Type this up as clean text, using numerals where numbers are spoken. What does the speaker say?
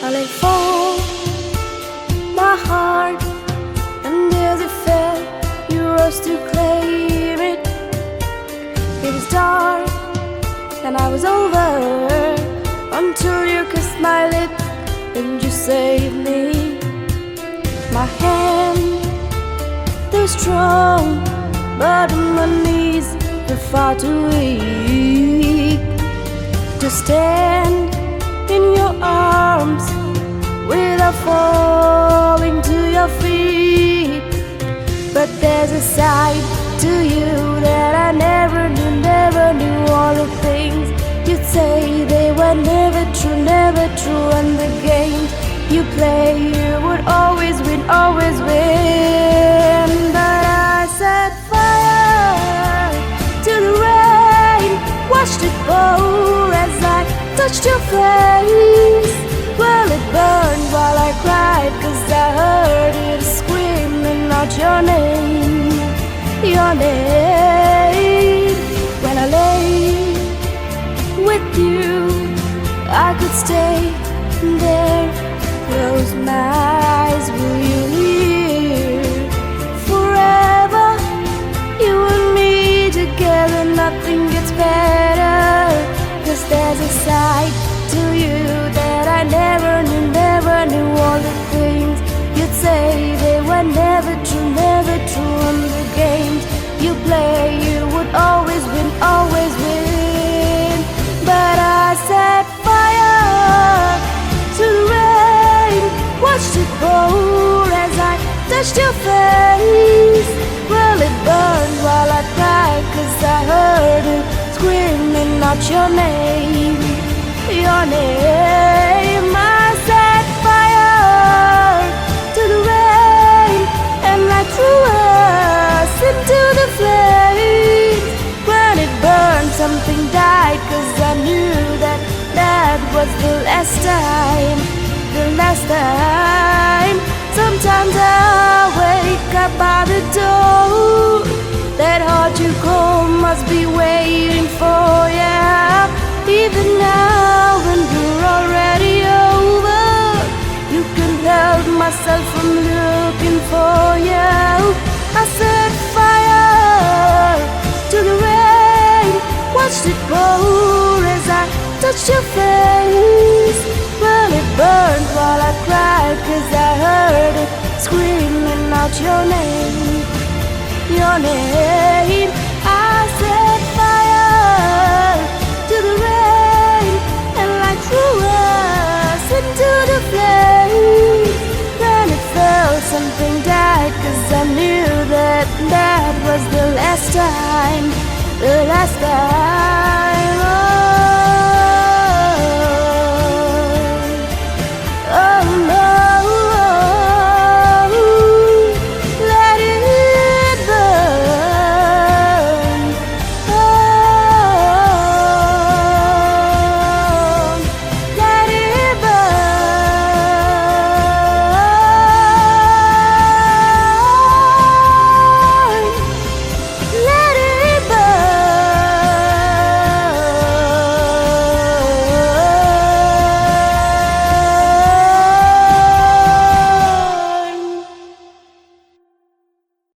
I let fall my heart, and as it fell, you rose to claim it. It was dark, and I was over until you kissed my lips and you saved me. My hand, they're strong, but my knees were far too weak to stand in your arms without falling to your feet. But there's a side to you that I never knew all the things you'd say, they were never true, and the games you play, you would always win, But I set fire to the rain, watched it pour as I touched your face. Well, it burned while I cried, 'cause I heard it screaming out your name, your name. When I lay with you, I could stay there, close my eyes, will you hear? Forever, you and me together, nothing gets better. 'Cause there's a side to you that I never knew all the things you'd say, they were never true, and the games you play, you would always win, But I set fire to the rain, watched it pour as I touched your face. Well, it burned while I cried, 'cause I heard it screaming out your name, your name. I set fire to the rain, and I threw us into the flames. When it burned, something died, 'cause I knew that that was the last time, the last time. Sometimes I wake up by the door, that heart you call must be waiting for you. Even now when you're already over, you can help myself from looking for you. I set fire to the rain, watched it pour as I touched your face. Well, it burned while I cried, 'cause I heard it screaming out your name, your name. I set fire to the rain, and like threw us into the flames. Then it fell, something died, 'cause I knew that that was the last time, the last time.